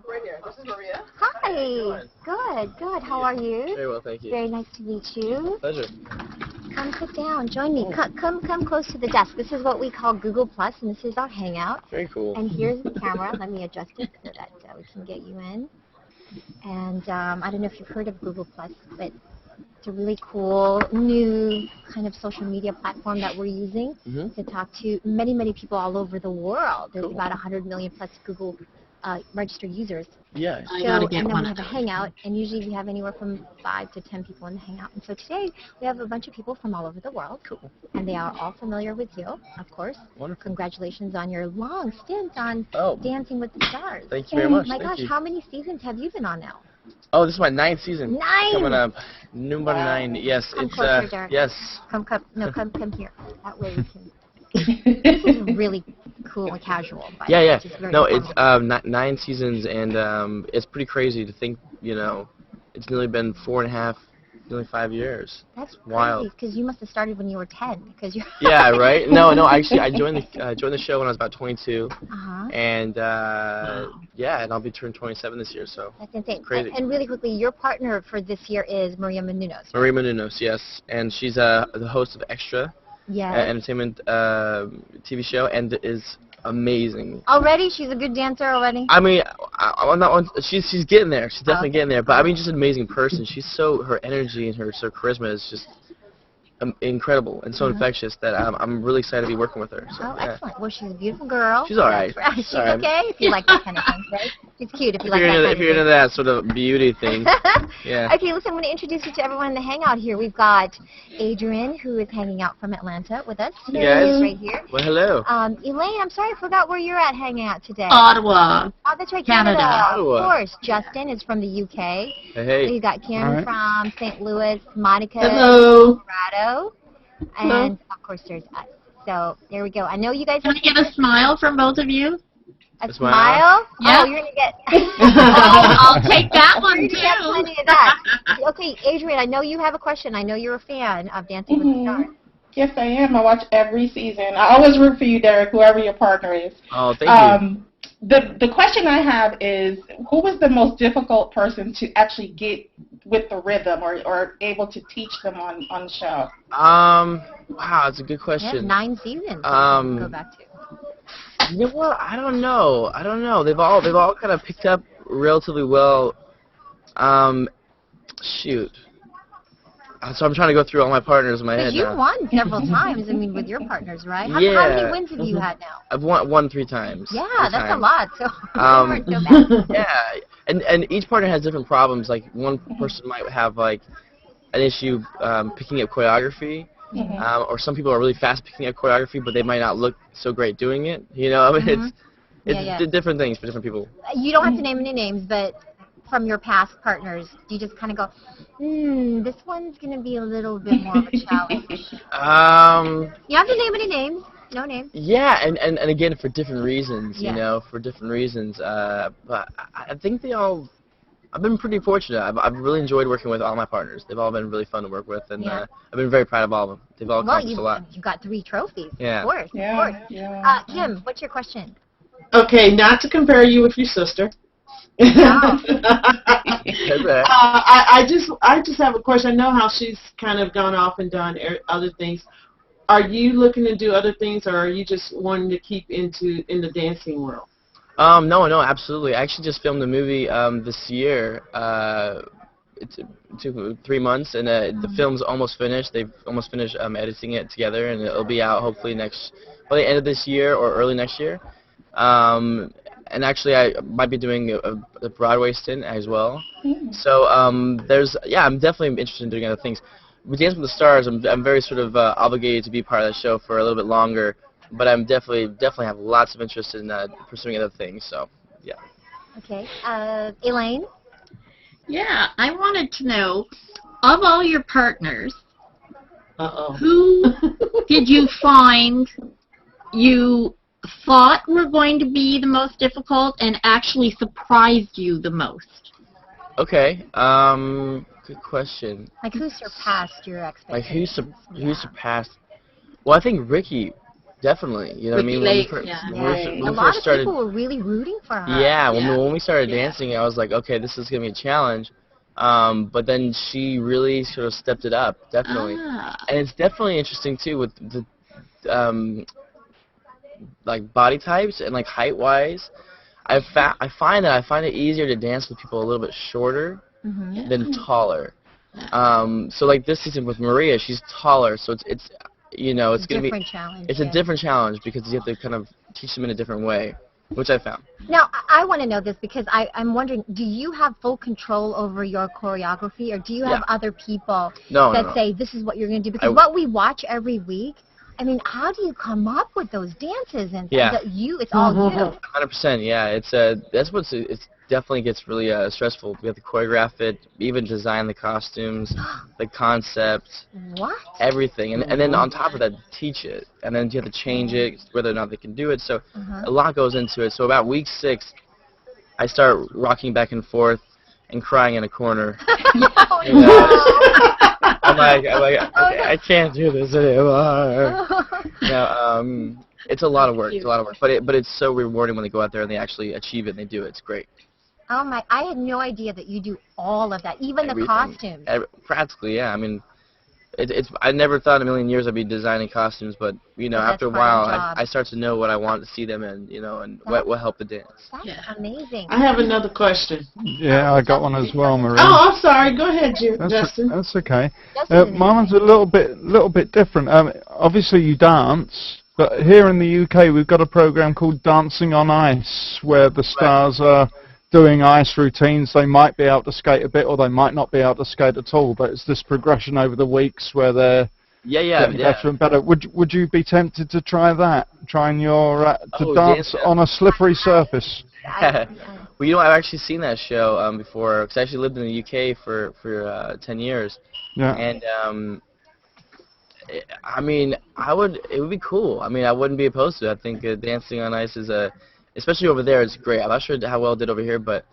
right here. This is Maria. Hi. Good. How are you? Very well, thank you. Very nice to meet you. Pleasure. Come sit down. Join me. Come close to the desk. This is what we call Google Plus, and this is our Hangout. Very cool. And here's the camera. Let me adjust it so that we can get you in. And I don't know if you've heard of Google Plus, but it's a really cool new kind of social media platform that we're using to talk to many, many people all over the world. There's about 100 million plus Google registered users. Yeah. So, and then we have a Hangout, and usually we have anywhere from 5 to 10 people in the Hangout. And so today we have a bunch of people from all over the world. Cool. And they are all familiar with you, of course. Wonderful. Congratulations on your long stint on Dancing with the Stars. Thank you very much. My gosh, how many seasons have you been on now? Oh, this is my 9th season. 9! Coming up. Number 9. Yes, come closer, Derek. Yes. Come here. That way we can. This is really cool and casual. Yeah. No, it's 9 seasons, and it's pretty crazy to think. It's nearly been 4.5, nearly 5 years. That's wild. Because you must have started when you were 10. Because you're. Yeah, right. No. Actually, I joined the show when I was about 22. And yeah, and I'll be turning 27 this year. So that's insane. Crazy. And really quickly, your partner for this year is Maria Menounos. Right? Maria Menounos, yes, and she's the host of Extra. Entertainment TV show, and is amazing. Already? She's a good dancer already? I mean, I'm not on, she's getting there. She's definitely getting there. But I mean, just an amazing person. Her energy and her charisma is just incredible and so infectious that I'm really excited to be working with her. So, excellent. Well, she's a beautiful girl. She's all right. She's okay if you like that kind of thing, right? She's cute if you like that kind of thing. If you're into that sort of beauty thing. Yeah. Okay, listen, I'm going to introduce you to everyone in the Hangout here. We've got Adrian, who is hanging out from Atlanta with us. Hey guys. Right here. Well, hello. Elaine, I'm sorry, I forgot where you're at hanging out today. Ottawa. Oh, that's right, Canada. Of course. Justin is from the UK. Hey. We've got Karen from St. Louis, Monica Hello. Colorado. And, of course, there's us. So, there we go. I know you guys... Can I get a smile from both of you? A smile? Yeah. Oh, you're going to get... I'll take that one, too. Get plenty of that. Okay, Adrian, I know you have a question. I know you're a fan of Dancing with the Stars. Yes, I am. I watch every season. I always root for you, Derek, whoever your partner is. Oh, thank you. The question I have is, who was the most difficult person to actually get with the rhythm or able to teach them on the show? Wow, that's a good question. Yeah, 9 seasons to go back to. You know what? I don't know. They've all kind of picked up relatively well. Shoot. So I'm trying to go through all my partners in my head now. You've won several times, I mean, with your partners, right? How many wins have you had now? I've won 3 times. Yeah, that's a lot. So you weren't so bad. Yeah, and each partner has different problems. Like, one person might have, like, an issue picking up choreography. Or some people are really fast picking up choreography, but they might not look so great doing it. I mean, it's different things for different people. You don't have to name any names, but from your past partners, do you just kind of go, this one's going to be a little bit more of a challenge? You don't have to name any names. No names. Yeah, and again, for different reasons, for different reasons. But I think I've been pretty fortunate. I've really enjoyed working with all my partners. They've all been really fun to work with, and I've been very proud of all of them. They've all accomplished a lot. You've got 3 trophies. Yeah. Of course. Yeah. Kim, what's your question? Okay, not to compare you with your sister. I just have a question. I know how she's kind of gone off and done other things. Are you looking to do other things, or are you just wanting to keep in the dancing world? No, absolutely. I actually just filmed a movie this year. It took 3 months, and the film's almost finished. They've almost finished editing it together, and it'll be out hopefully by the end of this year or early next year. And actually, I might be doing a Broadway stint as well. So I'm definitely interested in doing other things. With Dancing with the Stars, I'm very sort of obligated to be part of the show for a little bit longer. But I'm definitely have lots of interest in pursuing other things. So yeah. Okay, Elaine. Yeah, I wanted to know, of all your partners, who did you find you thought were going to be the most difficult and actually surprised you the most? Okay, good question. Like, who surpassed your expectations? Like, who surpassed? Well, I think Ricky Definitely. You know what I mean? When A we lot first of started, people were really rooting for her. yeah, when we started dancing, I was like, okay, this is gonna be a challenge. But then she really sort of stepped it up, definitely. And it's definitely interesting too with the like body types and like height wise. I find it easier to dance with people a little bit shorter than taller. So like this season with Maria, she's taller, so it's you know, it's gonna be it's a different challenge because you have to kind of teach them in a different way, which I found. Now, I want to know this because I'm wondering, do you have full control over your choreography, or do you have other people that say this is what you're going to do? Because what we watch every week, I mean, how do you come up with those dances? And it's all you. 100%, yeah. It's that's what's it definitely gets really stressful. We have to choreograph it, even design the costumes, the concept, everything, and then on top of that, teach it, and then you have to change it, whether or not they can do it. So a lot goes into it. So about week 6, I start rocking back and forth and crying in a corner. I'm like, I can't do this anymore. It's a lot of work. It's a lot of work, but it's so rewarding when they go out there and they actually achieve it and they do it. It's great. Oh my! I had no idea that you do all of that, even the costumes. Practically, yeah. I mean, I never thought in a million years I'd be designing costumes, but you know, after a while, I start to know what I want to see them in, you know, and what will help the dance. That's amazing. I have another question. Yeah, I got one as well, Marie. Oh, I'm sorry. Go ahead, Justin. That's okay. Mine was a little bit different. Obviously, you dance, but here in the UK, we've got a program called Dancing on Ice, where the stars are doing ice routines. They might be able to skate a bit, or they might not be able to skate at all. But it's this progression over the weeks where they're getting better and better. Would you be tempted to try that? Trying to dance on a slippery surface? Well, you know, I've actually seen that show before, because I actually lived in the UK for 10 years. Yeah. And I mean, it would be cool. I mean, I wouldn't be opposed to it. I think dancing on ice is especially over there, it's great. I'm not sure how well it did over here, but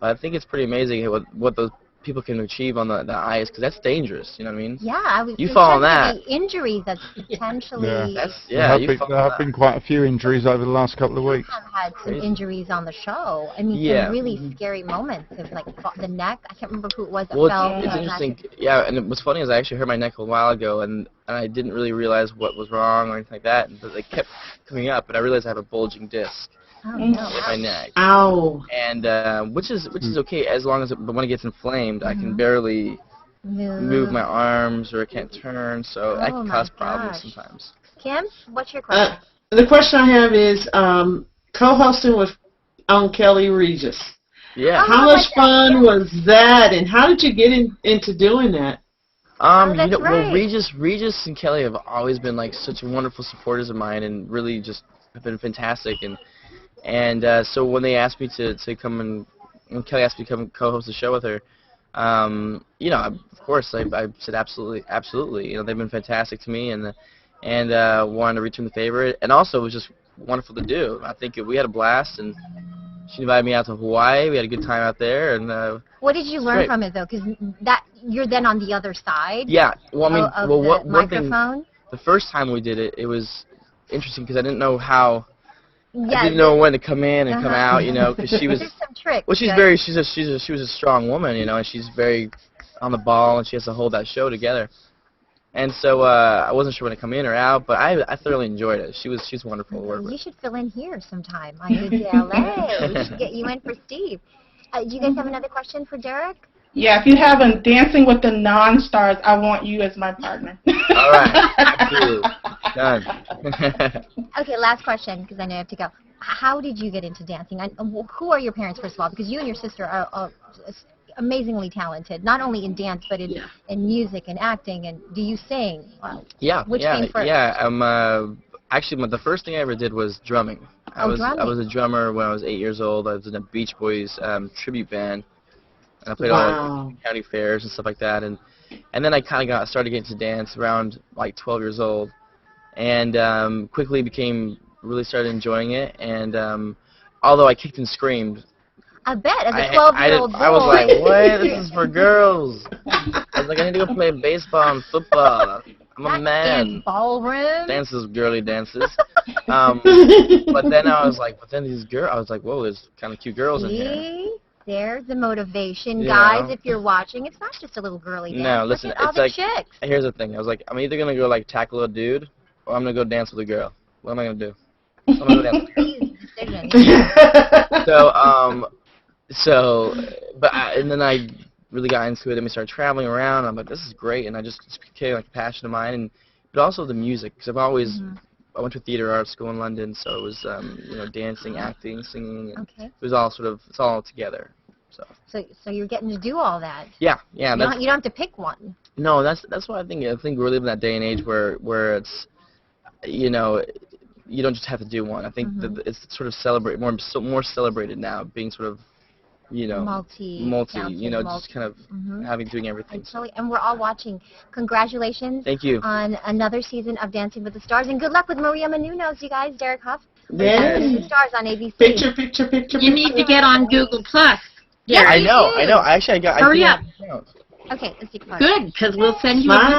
I think it's pretty amazing what those people can achieve on the ice, because that's dangerous. You know what I mean? Yeah, you fall on that. The injuries that's potentially. There have been quite a few injuries over the last couple of weeks. I've had some injuries on the show. I mean, some really scary moments of like the neck. I can't remember who it was that fell. It's interesting. Yeah, and what's funny is I actually hurt my neck a while ago, and I didn't really realize what was wrong or anything like that. But they kept coming up, and I realized I have a bulging disc. In my neck. Ow. And which is okay as long as but when it gets inflamed, I can barely move my arms, or I can't turn, so that can cause problems sometimes. Kim, what's your question? The question I have is co-hosting with Kelly Regis. Yeah. How much fun was that, and how did you get into doing that? You know, well, Regis and Kelly have always been like such wonderful supporters of mine, and really just have been fantastic. And so when they asked me to come when Kelly asked me to come co-host the show with her, you know, of course I said absolutely. You know, they've been fantastic to me, and wanted to return the favor. And also it was just wonderful to do. I think we had a blast, and she invited me out to Hawaii. We had a good time out there, and what did you learn from it though? Because you're then on the other side. Yeah. Well, I mean, of one microphone. thing. The first time we did it, it was interesting because I didn't know how. I didn't know when to come in and come out, you know, because she was. There's some tricks. Well, she was a strong woman, you know, and she's very on the ball, and she has to hold that show together. And so I wasn't sure when to come in or out, but I thoroughly enjoyed it. She's wonderful to work with. You should fill in here sometime on your LA. We should get you in for Steve. Do you guys have another question for Derek? Yeah, if you have a Dancing with the Non-Stars, I want you as my partner. All right. Absolutely. Done. Okay, last question, because I know I have to go. How did you get into dancing? Who are your parents, first of all? Because you and your sister are amazingly talented, not only in dance, but in music and acting. And do you sing? Which came first? Yeah. Actually, the first thing I ever did was drumming. I was a drummer when I was 8 years old. I was in a Beach Boys tribute band. And I played all the county fairs and stuff like that, and then I kind of started getting to dance around like 12 years old, and quickly really started enjoying it. And although I kicked and screamed, I bet as a 12-year-old boy, I was like, what? This is for girls. I was like, I need to go play baseball and football. I'm a man. Ballroom. Dances, girly dances. But then I was like, I was like, whoa, there's kind of cute girls in here. See? There's the motivation. You Guys, know? if you're watching, it's not just a little girly dance. No, listen, Look at all it's the like, chicks. here's the thing. I was like, I'm either going to go, like, tackle a dude, or I'm going to go dance with a girl. What am I going to do? I'm going to go dance with a girl. And then I really got into it, and we started traveling around, and I'm like, this is great, and I just became, like, a passion of mine, but also the music, because I've always, I went to theater art school in London, so it was, you know, dancing, acting, singing, and it was all sort of, it's all together. So you're getting to do all that. Yeah. You don't have to pick one. No, that's why I think we're living in that day and age where it's, you know, you don't just have to do one. I think that it's sort of more celebrated now, being sort of, you know, multi, you know, just kind of doing everything. And we're all watching. Congratulations. Thank you. On another season of Dancing with the Stars, and good luck with Maria Menounos, you guys. Derek Hough. Yes. Dancing with the Stars on ABC. Picture. You need to get on Google Plus. Yeah, I know. Actually, Hurry up. I Okay, let's take a photo. Good, because we'll send you Smile. a